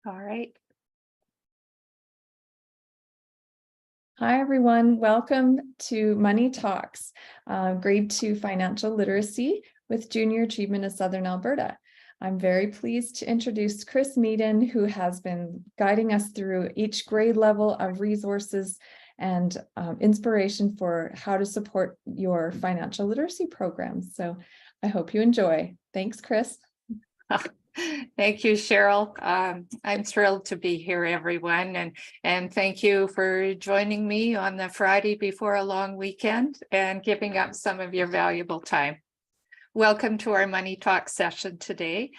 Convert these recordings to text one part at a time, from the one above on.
All right. Hi, everyone. Welcome to Money Talks, Grade 2 Financial Literacy with Junior Achievement of Southern Alberta. I'm very pleased to introduce Chris Meaden, who has been guiding us through each grade level of resources and inspiration for how to support your financial literacy programs. So I hope you enjoy. Thanks, Chris. Thank you, Cheryl. I'm thrilled to be here, everyone, and thank you for joining me on the Friday before a long weekend and giving up some of your valuable time. Welcome to our Money Talk session today.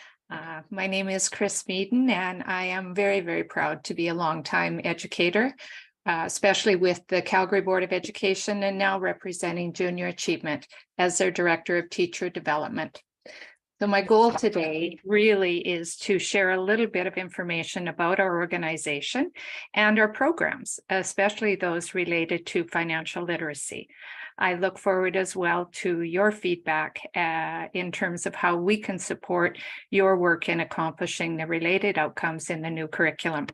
My name is Chris Meaden, and I am very, very proud to be a longtime educator, especially with the Calgary Board of Education and now representing Junior Achievement as their Director of Teacher Development. So my goal today really is to share a little bit of information about our organization and our programs, especially those related to financial literacy. I look forward as well to your feedback in terms of how we can support your work in accomplishing the related outcomes in the new curriculum.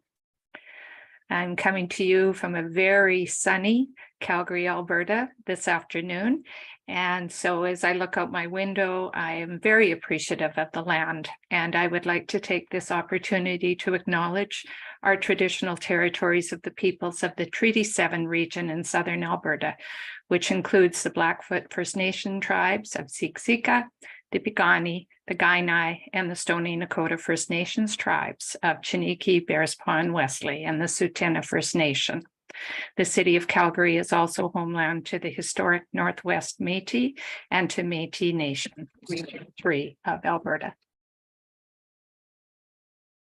I'm coming to you from a very sunny Calgary, Alberta this afternoon. And so as I look out my window, I am very appreciative of the land. And I would like to take this opportunity to acknowledge our traditional territories of the peoples of the Treaty 7 region in Southern Alberta, which includes the Blackfoot First Nation tribes of Siksika, the Piikani, the Kainai, and the Stoney Nakoda First Nations tribes of Chiniki, Bearspaw, and Wesley, and the Tsuut'ina First Nation. The city of Calgary is also homeland to the historic Northwest Métis and to Métis Nation, Region 3 of Alberta.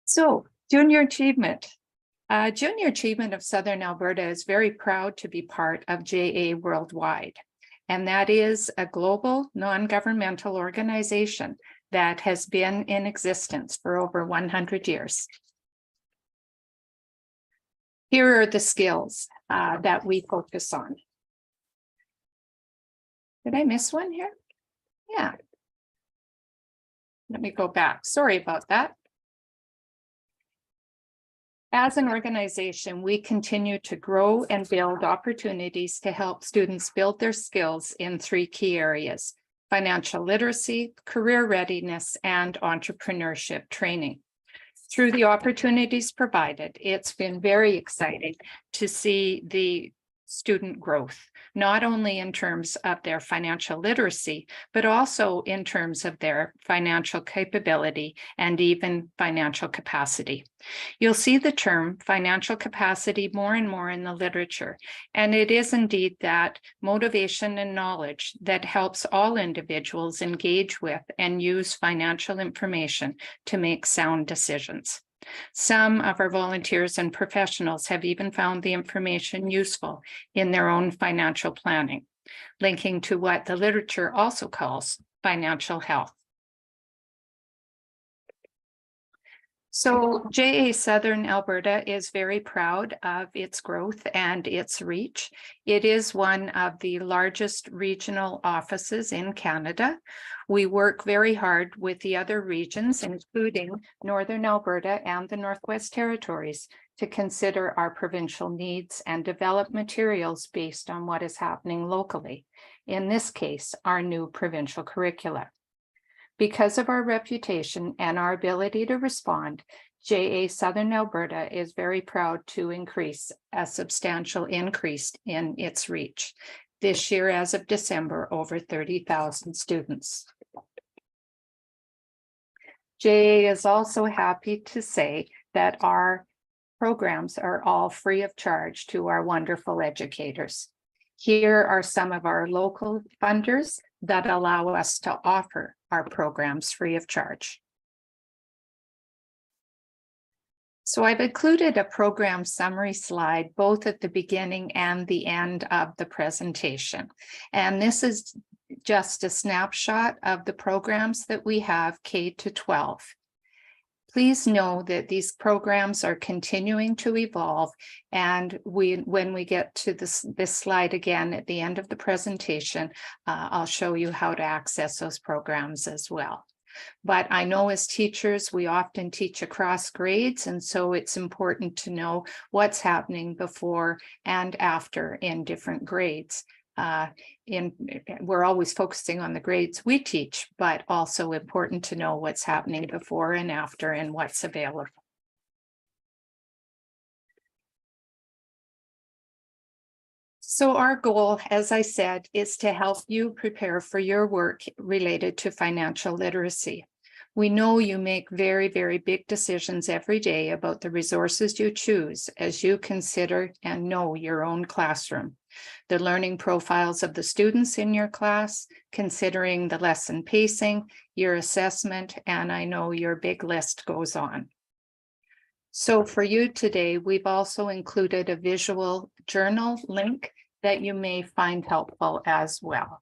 So, Junior Achievement. Junior Achievement of Southern Alberta is very proud to be part of JA Worldwide, and that is a global non-governmental organization that has been in existence for over 100 years. Here are the skills that we focus on. Did I miss one here? Yeah. Let me go back. Sorry about that. As an organization, we continue to grow and build opportunities to help students build their skills in 3 key areas: financial literacy, career readiness, and entrepreneurship training. Through the opportunities provided, it's been very exciting to see the student growth, not only in terms of their financial literacy, but also in terms of their financial capability and even financial capacity. You'll see the term financial capacity more and more in the literature, and it is indeed that motivation and knowledge that helps all individuals engage with and use financial information to make sound decisions. Some of our volunteers and professionals have even found the information useful in their own financial planning, linking to what the literature also calls financial health. So JA Southern Alberta is very proud of its growth and its reach. It is one of the largest regional offices in Canada. We work very hard with the other regions, including Northern Alberta and the Northwest Territories, to consider our provincial needs and develop materials based on what is happening locally. In this case, our new provincial curricula. Because of our reputation and our ability to respond, JA Southern Alberta is very proud to increase a substantial increase in its reach. This year, as of December, over 30,000 students. JA is also happy to say that our programs are all free of charge to our wonderful educators. Here are some of our local funders that allow us to offer our programs free of charge. So I've included a program summary slide both at the beginning and the end of the presentation. And this is just a snapshot of the programs that we have K to 12. Please know that these programs are continuing to evolve, and when we get to this slide again at the end of the presentation, I'll show you how to access those programs as well. But I know as teachers, we often teach across grades, and so it's important to know what's happening before and after in different grades. We're always focusing on the grades we teach, but also important to know what's happening before and after and what's available. So our goal, as I said, is to help you prepare for your work related to financial literacy. We know you make very, very big decisions every day about the resources you choose as you consider and know your own classroom, the learning profiles of the students in your class, considering the lesson pacing, your assessment, and I know your big list goes on. So for you today, we've also included a visual journal link that you may find helpful as well.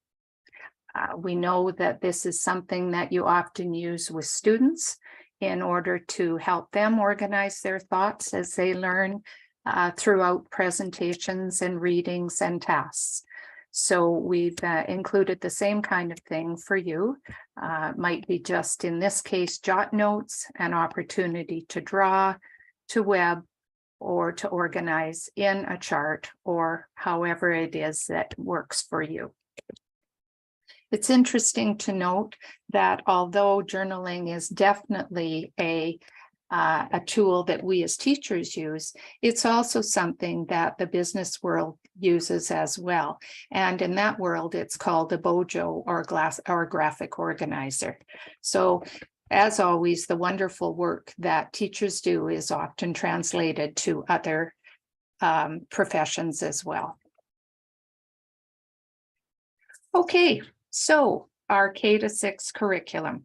We know that this is something that you often use with students in order to help them organize their thoughts as they learn throughout presentations and readings and tasks. So we've included the same kind of thing for you. Might be just in this case, jot notes, an opportunity to draw, to web, or to organize in a chart, or however it is that works for you. It's interesting to note that although journaling is definitely a tool that we as teachers use, it's also something that the business world uses as well. And in that world, it's called a Bojo or graphic organizer. So as always, the wonderful work that teachers do is often translated to other professions as well. Okay, so our K-6 curriculum.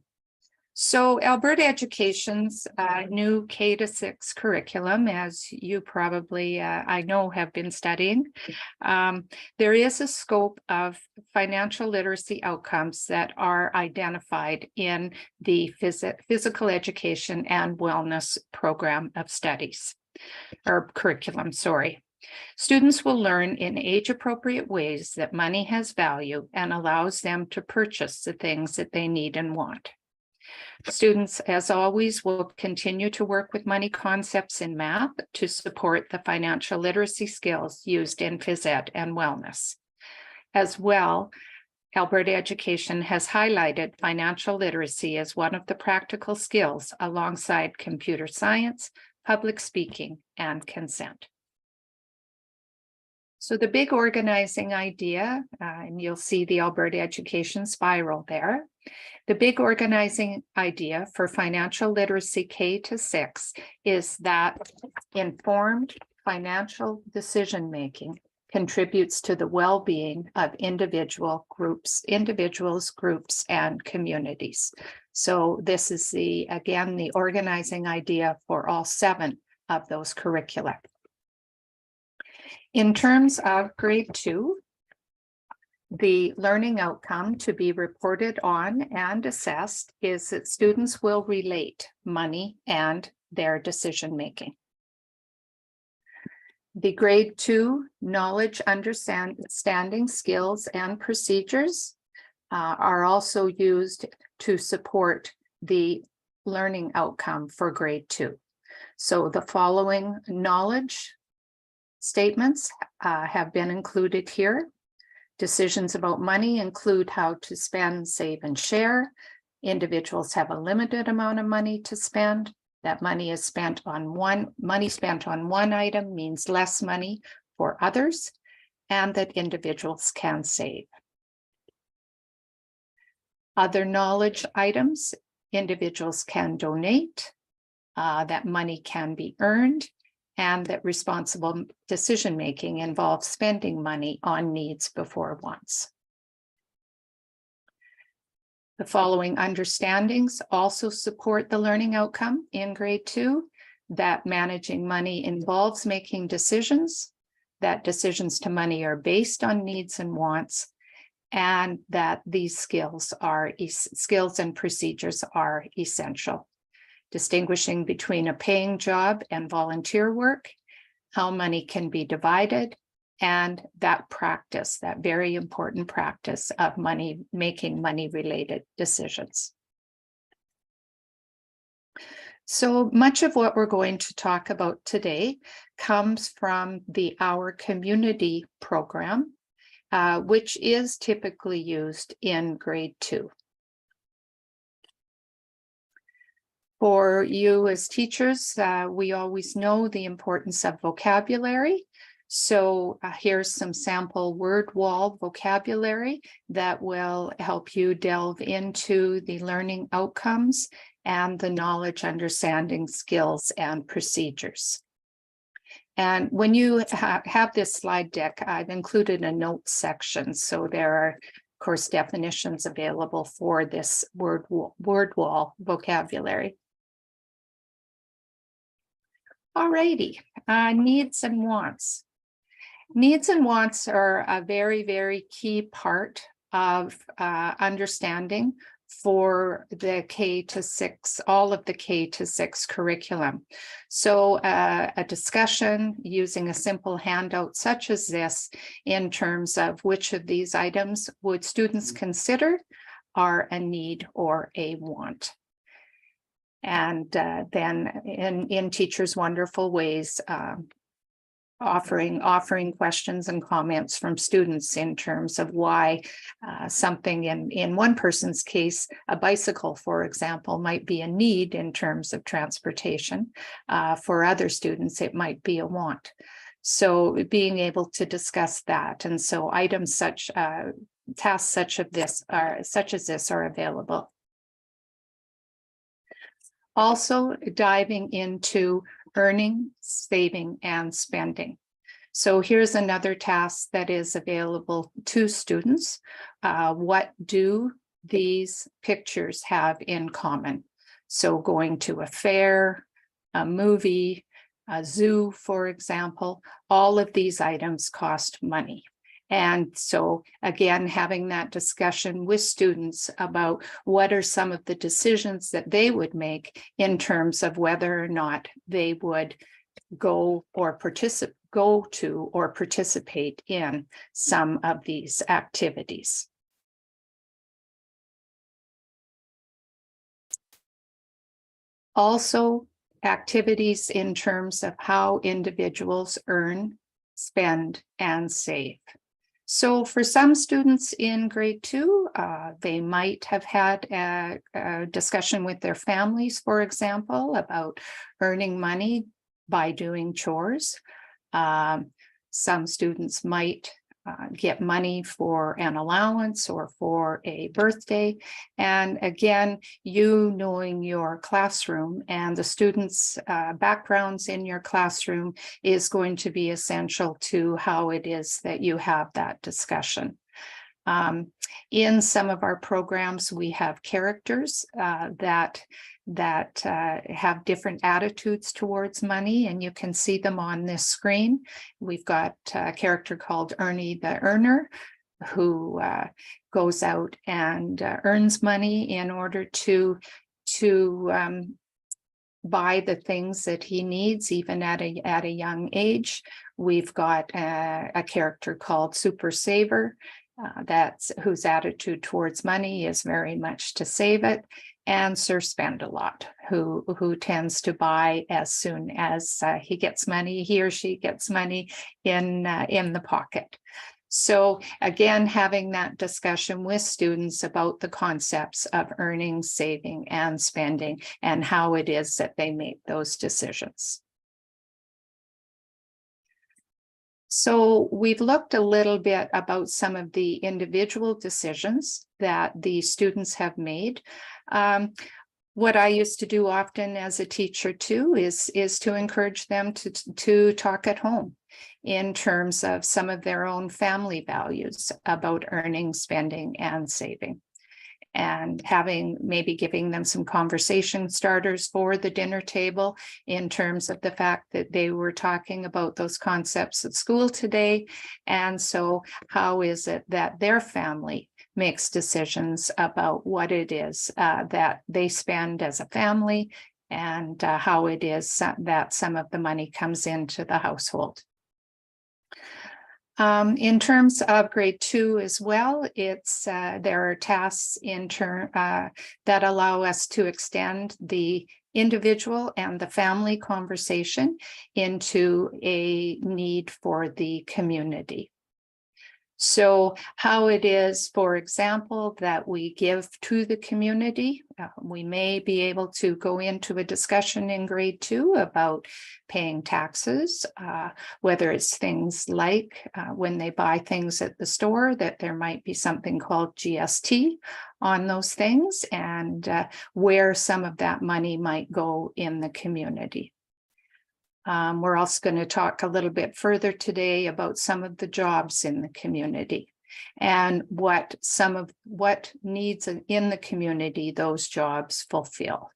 So Alberta Education's new K-6 curriculum, as you probably, I know, have been studying, there is a scope of financial literacy outcomes that are identified in the physical education and wellness program of studies, or curriculum, sorry. Students will learn in age-appropriate ways that money has value and allows them to purchase the things that they need and want. Students, as always, will continue to work with money concepts in math to support the financial literacy skills used in phys ed and wellness. As well, Alberta Education has highlighted financial literacy as one of the practical skills alongside computer science, public speaking, and consent. So the big organizing idea, and you'll see the Alberta Education spiral there. The big organizing idea for financial literacy K-6 is that informed financial decision-making contributes to the well-being of individuals, groups, and communities. So this is again, the organizing idea for all 7 of those curricula. In terms of grade 2, the learning outcome to be reported on and assessed is that students will relate money and their decision-making. The grade 2 knowledge, understanding, skills, and procedures are also used to support the learning outcome for grade 2. So the following knowledge statements have been included here. Decisions about money include how to spend, save, and share. Individuals have a limited amount of money to spend. That money spent on one item means less money for others, and that individuals can save. Other knowledge items, individuals can donate, that money can be earned, and that responsible decision-making involves spending money on needs before wants. The following understandings also support the learning outcome in grade 2, that managing money involves making decisions, that decisions to money are based on needs and wants, and that these skills and procedures are essential. Distinguishing between a paying job and volunteer work, how money can be divided, and that practice, that very important practice of making money-related decisions. So much of what we're going to talk about today comes from the Our Community program, which is typically used in grade 2. For you as teachers, we always know the importance of vocabulary. So here's some sample word wall vocabulary that will help you delve into the learning outcomes and the knowledge, understanding, skills, and procedures. And when you have this slide deck, I've included a notes section. So there are, of course, definitions available for this word wall vocabulary. Alrighty, needs and wants. Needs and wants are a very, very key part of understanding for the K-6, all of the K-6 curriculum. So a discussion using a simple handout such as this in terms of which of these items would students consider are a need or a want. And then in Teachers Wonderful Ways, offering questions and comments from students in terms of why something in one person's case, a bicycle, for example, might be a need in terms of transportation. For other students, it might be a want. So being able to discuss that. And so items tasks such as this are available. Also diving into earning, saving, and spending. So here's another task that is available to students. What do these pictures have in common? So going to a fair, a movie, a zoo, for example, all of these items cost money. And so again, having that discussion with students about what are some of the decisions that they would make in terms of whether or not they would go to or participate in some of these activities. Also, activities in terms of how individuals earn, spend, and save. So for some students in grade 2, they might have had a discussion with their families, for example, about earning money by doing chores. Some students might get money for an allowance or for a birthday. And again, you knowing your classroom and the students' backgrounds in your classroom is going to be essential to how it is that you have that discussion. In some of our programs, we have characters that have different attitudes towards money, and you can see them on this screen. We've got a character called Ernie the Earner, who goes out and earns money in order to buy the things that he needs, even at a young age. We've got a character called Super Saver, whose attitude towards money is very much to save it, and Sir Spend-A-Lot, who tends to buy as soon as he gets money, he or she gets money in the pocket. So again, having that discussion with students about the concepts of earning, saving, and spending, and how it is that they make those decisions. So we've looked a little bit about some of the individual decisions that the students have made. What I used to do often as a teacher too is to encourage them to talk at home in terms of some of their own family values about earning, spending, and saving. And maybe giving them some conversation starters for the dinner table in terms of the fact that they were talking about those concepts at school today. And so how is it that their family makes decisions about what it is that they spend as a family, and how it is that some of the money comes into the household. In terms of grade 2 as well, there are tasks that allow us to extend the individual and the family conversation into a need for the community. So how it is, for example, that we give to the community, we may be able to go into a discussion in grade 2 about paying taxes, whether it's things like when they buy things at the store, that there might be something called GST on those things, and where some of that money might go in the community. We're also going to talk a little bit further today about some of the jobs in the community and what needs in the community those jobs fulfill.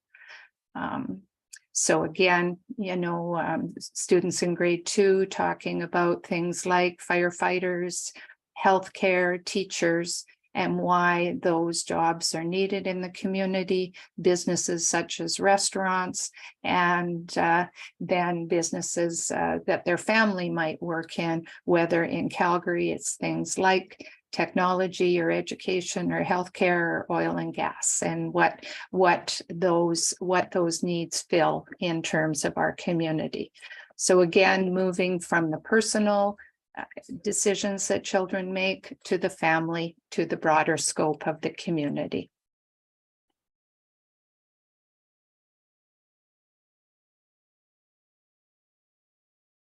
So again, students in grade 2 talking about things like firefighters, healthcare, teachers, and why those jobs are needed in the community, businesses such as restaurants, and then businesses that their family might work in, whether in Calgary, it's things like technology or education or healthcare or oil and gas, and what those needs fill in terms of our community. So again, moving from the personal decisions that children make to the family, to the broader scope of the community.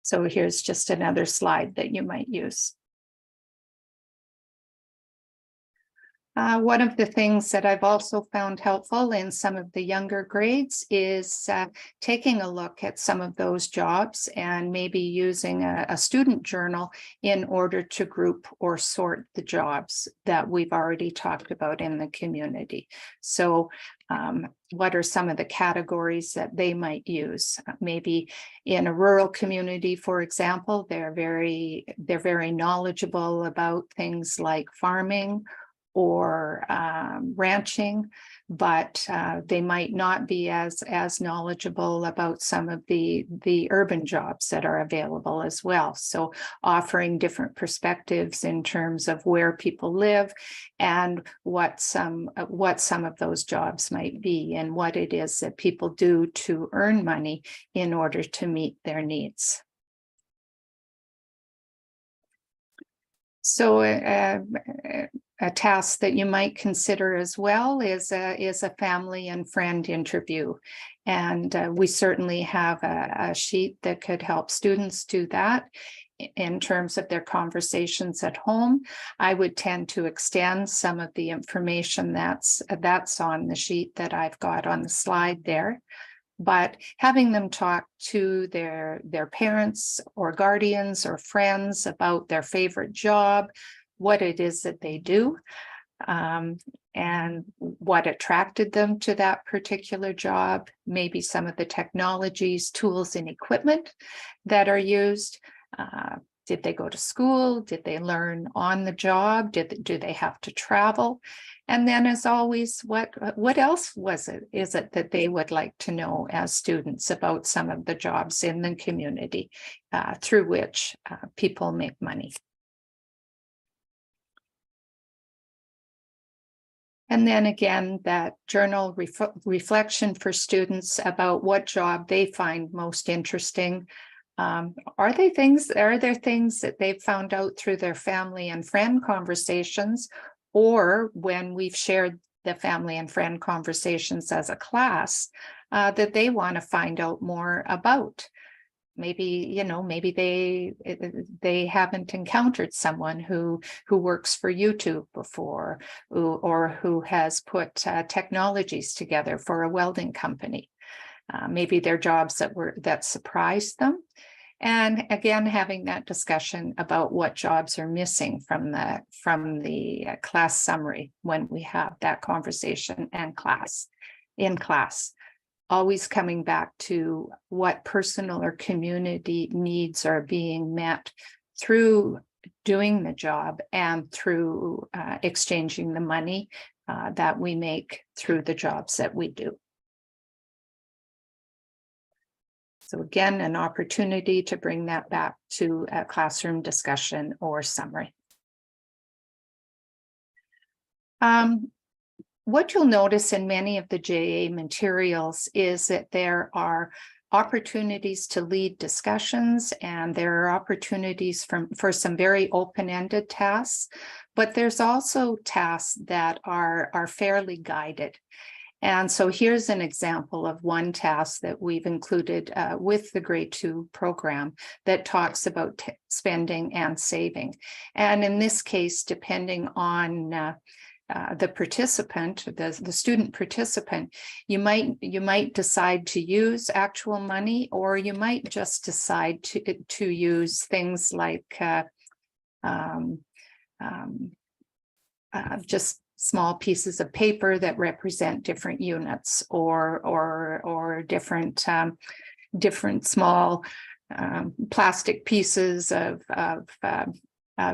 So here's just another slide that you might use. One of the things that I've also found helpful in some of the younger grades is taking a look at some of those jobs and maybe using a student journal in order to group or sort the jobs that we've already talked about in the community. So what are some of the categories that they might use? Maybe in a rural community, for example, they're very knowledgeable about things like farming or ranching, but they might not be as knowledgeable about some of the urban jobs that are available as well. So offering different perspectives in terms of where people live and what some of those jobs might be and what it is that people do to earn money in order to meet their needs. So a task that you might consider as well is a family and friend interview. And we certainly have a sheet that could help students do that in terms of their conversations at home. I would tend to extend some of the information that's on the sheet that I've got on the slide there. But having them talk to their parents or guardians or friends about their favorite job, what it is that they do, and what attracted them to that particular job, maybe some of the technologies, tools, and equipment that are used. Did they go to school? Did they learn on the job? Do they have to travel? And then, as always, what else is it that they would like to know as students about some of the jobs in the community through which people make money? And then again, that journal reflection for students about what job they find most interesting. Are there things that they've found out through their family and friend conversations, or when we've shared the family and friend conversations as a class, that they want to find out more about? Maybe, maybe they haven't encountered someone who works for YouTube before, or who has put technologies together for a welding company. Maybe they're jobs that surprised them. And again, having that discussion about what jobs are missing from the class summary when we have that conversation in class. Always coming back to what personal or community needs are being met through doing the job and through exchanging the money that we make through the jobs that we do. So again, an opportunity to bring that back to a classroom discussion or summary. What you'll notice in many of the JA materials is that there are opportunities to lead discussions, and there are opportunities for some very open-ended tasks, but there's also tasks that are fairly guided. And so here's an example of one task that we've included with the grade 2 program that talks about spending and saving. And in this case, depending on the participant, the student participant, you might decide to use actual money, or you might just decide to use things like just small pieces of paper that represent different units, or different small plastic pieces of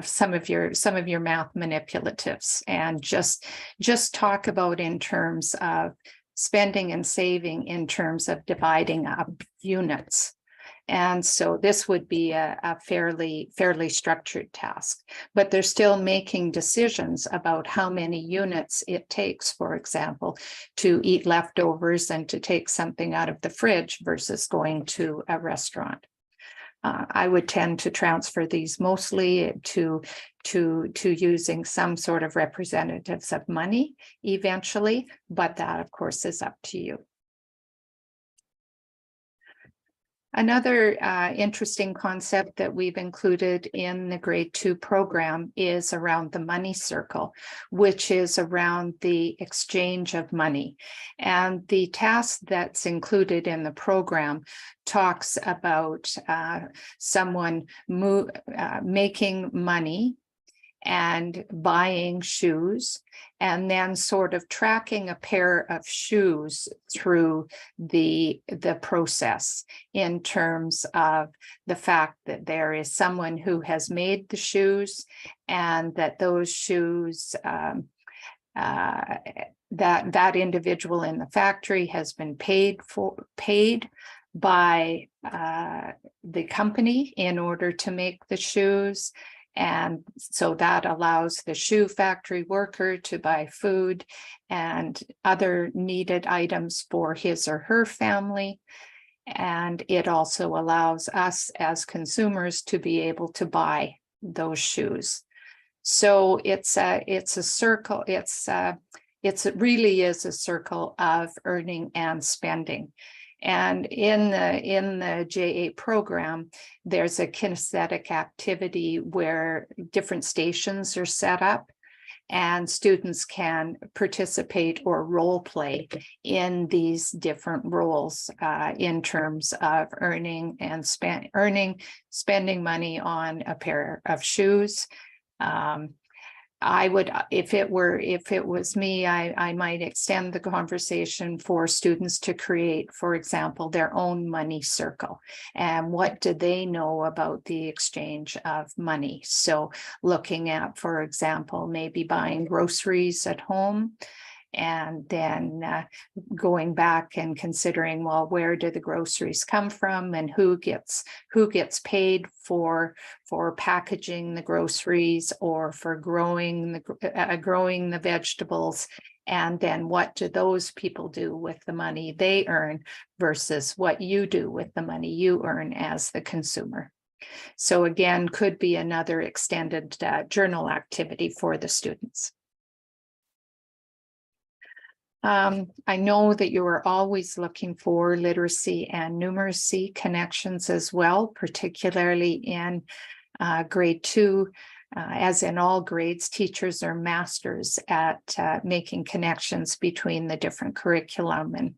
some of your math manipulatives, and just talk about in terms of spending and saving in terms of dividing up units. And so this would be a fairly structured task, but they're still making decisions about how many units it takes, for example, to eat leftovers and to take something out of the fridge versus going to a restaurant. I would tend to transfer these mostly to using some sort of representatives of money eventually, but that of course is up to you. Another interesting concept that we've included in the grade 2 program is around the money circle, which is around the exchange of money. And the task that's included in the program talks about someone making money and buying shoes, and then sort of tracking a pair of shoes through the process in terms of the fact that there is someone who has made the shoes, and that those shoes, that individual in the factory has been paid by the company in order to make the shoes. And so that allows the shoe factory worker to buy food and other needed items for his or her family. And it also allows us as consumers to be able to buy those shoes. So it's a circle. It really is a circle of earning and spending. And in the JA program, there's a kinesthetic activity where different stations are set up, and students can participate or role play in these different roles in terms of earning and spending money on a pair of shoes. I would, if it was me, I might extend the conversation for students to create, for example, their own money circle. And what do they know about the exchange of money? So looking at, for example, maybe buying groceries at home, and then going back and considering, well, where do the groceries come from, and who gets paid for packaging the groceries or for growing the vegetables, and then what do those people do with the money they earn versus what you do with the money you earn as the consumer. So again, could be another extended journal activity for the students. I know that you are always looking for literacy and numeracy connections as well, particularly in grade 2. As in all grades, teachers are masters at making connections between the different curriculum.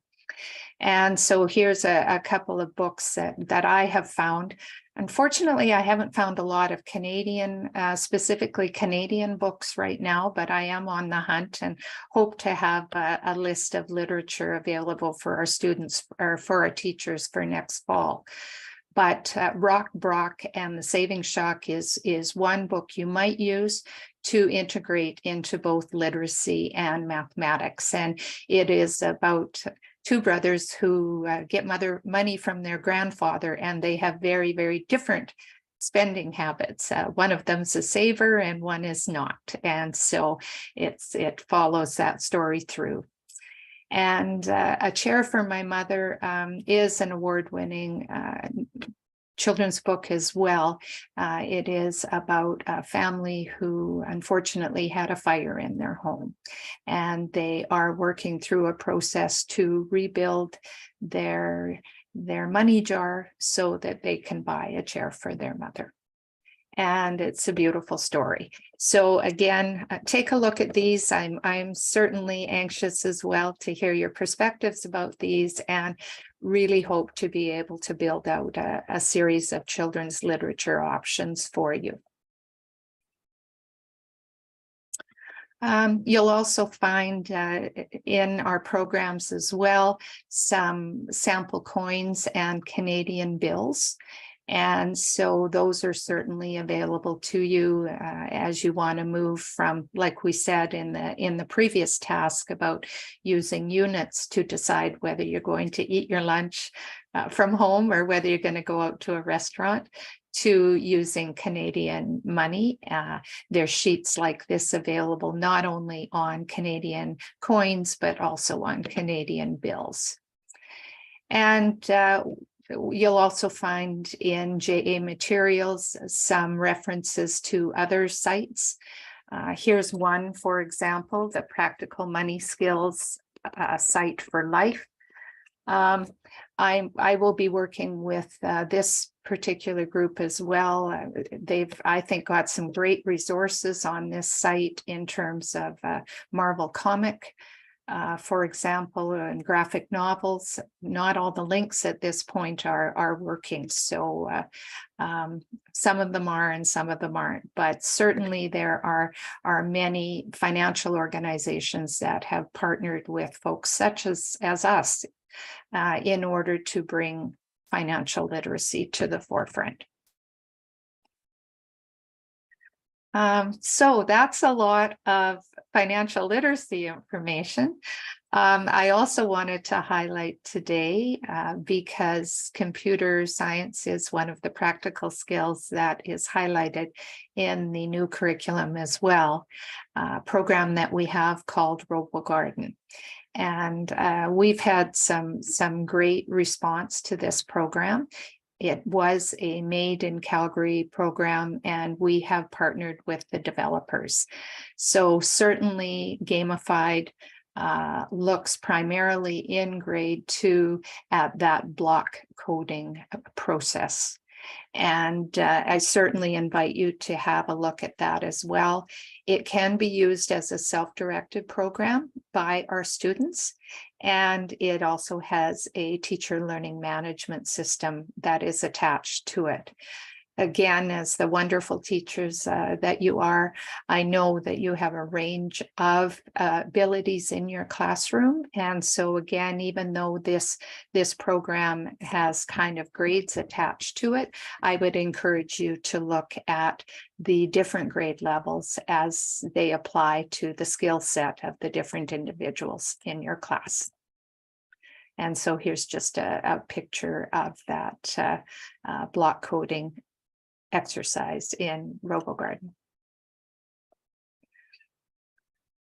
And so here's a couple of books that I have found. Unfortunately, I haven't found a lot of Canadian, specifically Canadian books right now, but I am on the hunt and hope to have a list of literature available for our students or for our teachers for next fall. But Rock, Brock and the Saving Shock is one book you might use to integrate into both literacy and mathematics. And it is about two brothers who get money from their grandfather, and they have very, very different spending habits. One of them's a saver and one is not. And so it follows that story through. And a chair for my mother is an award-winning children's book as well. It is about a family who unfortunately had a fire in their home, and they are working through a process to rebuild their money jar so that they can buy a chair for their mother. And it's a beautiful story. So again, take a look at these. I'm certainly anxious as well to hear your perspectives about these, and really hope to be able to build out a series of children's literature options for you. You'll also find in our programs as well some sample coins and Canadian bills. And so those are certainly available to you as you want to move from, like we said in the previous task about using units to decide whether you're going to eat your lunch from home or whether you're going to go out to a restaurant, to using Canadian money. There's sheets like this available not only on Canadian coins, but also on Canadian bills. And you'll also find in JA materials some references to other sites. Here's one, for example, the Practical Money Skills site for life. I will be working with this particular group as well. They've, I think, got some great resources on this site in terms of Marvel comic, for example, and graphic novels. Not all the links at this point are working. So some of them are and some of them aren't, but certainly there are many financial organizations that have partnered with folks such as us in order to bring financial literacy to the forefront. So that's a lot of financial literacy information. I also wanted to highlight today, because computer science is one of the practical skills that is highlighted in the new curriculum as well, a program that we have called RoboGarden. And we've had some great response to this program. It was a Made in Calgary program, and we have partnered with the developers. So certainly gamified looks primarily in grade 2 at that block coding process. And I certainly invite you to have a look at that as well. It can be used as a self-directed program by our students, and it also has a teacher learning management system that is attached to it. Again, as the wonderful teachers that you are, I know that you have a range of abilities in your classroom. And so again, even though this program has kind of grades attached to it, I would encourage you to look at the different grade levels as they apply to the skill set of the different individuals in your class. And so here's just a picture of that block coding exercise in RoboGarden.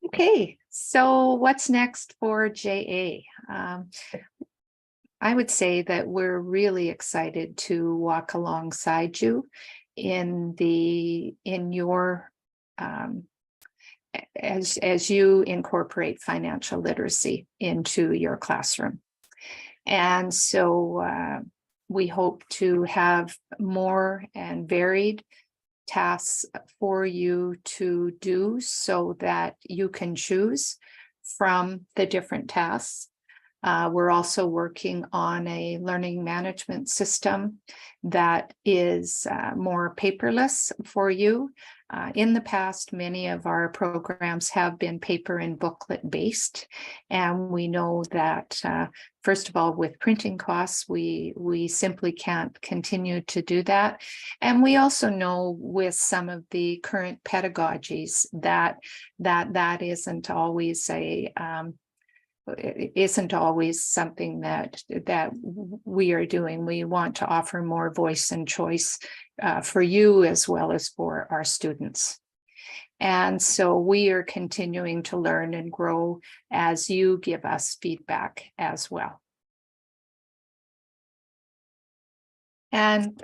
Okay, so what's next for JA? I would say that we're really excited to walk alongside you in your as you incorporate financial literacy into your classroom. And so we hope to have more and varied tasks for you to do so that you can choose from the different tasks. We're also working on a learning management system that is more paperless for you. In the past, many of our programs have been paper and booklet based, and we know that first of all, with printing costs, we simply can't continue to do that. And we also know with some of the current pedagogies that isn't always isn't always something that we are doing. We want to offer more voice and choice for you as well as for our students. And so we are continuing to learn and grow as you give us feedback as well. And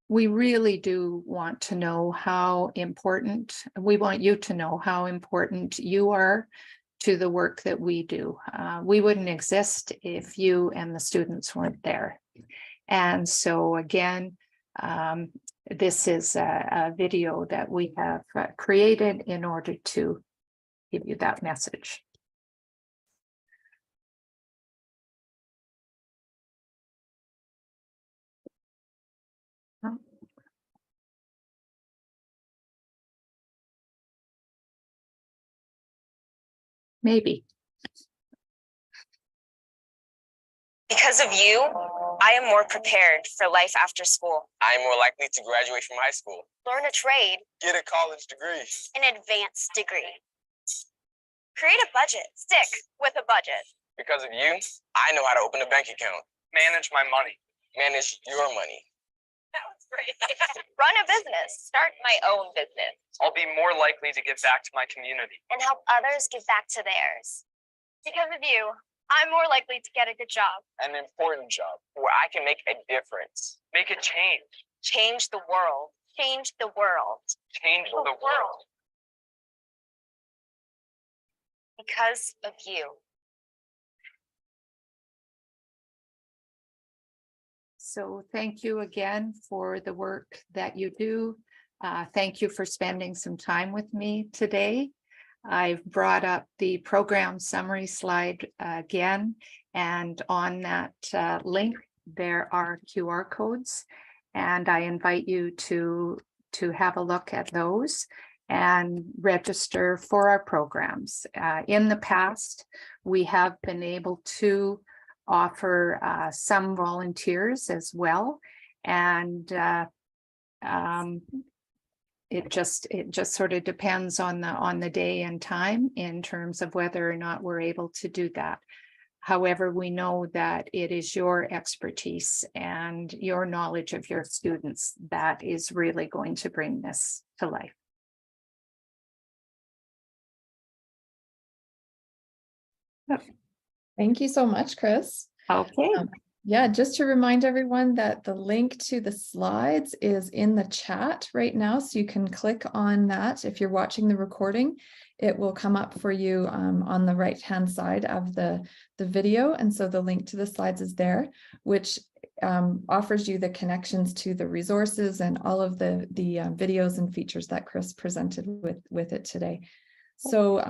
we really do want to know how important, we want you to know how important you are to the work that we do. We wouldn't exist if you and the students weren't there. And so again, this is a video that we have created in order to give you that message. Maybe. Because of you, I am more prepared for life after school. I am more likely to graduate from high school, Learn a trade, get a college degree, an advanced degree. Create a budget, stick with a budget. Because of you, I know how to open a bank account, manage my money, manage your money. That was great. Run a business, start my own business, I'll be more likely to give back to my community. and help others give back to theirs. Because of you, I'm more likely to get a good job, An important job where I can make a difference. Make a change. change the world, change the world. Change the world. Because of you. So thank you again for the work that you do. Thank you for spending some time with me today. I've brought up the program summary slide again, and on that link, there are QR codes, and I invite you to have a look at those and register for our programs. In the past, we have been able to offer some volunteers as well, and it just sort of depends on the day and time in terms of whether or not we're able to do that. However, we know that it is your expertise and your knowledge of your students that is really going to bring this to life. Thank you so much, Chris. Okay. Yeah, just to remind everyone that the link to the slides is in the chat right now, so you can click on that. If you're watching the recording, it will come up for you on the right-hand side of the video. And so the link to the slides is there, which offers you the connections to the resources and all of the videos and features that Chris presented with it today. So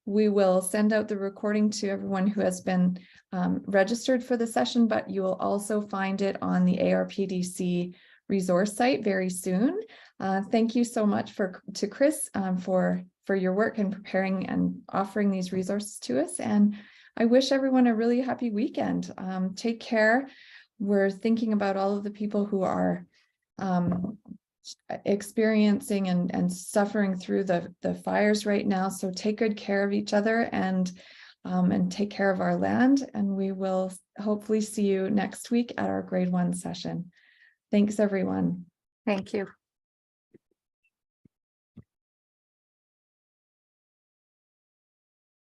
we will send out the recording to everyone who has been registered for the session, but you will also find it on the ARPDC resource site very soon. Thank you so much to Chris for your work in preparing and offering these resources to us. And I wish everyone a really happy weekend. Take care. We're thinking about all of the people who are experiencing and suffering through the fires right now. So take good care of each other and take care of our land. And we will hopefully see you next week at our grade 1 session. Thanks, everyone. Thank you.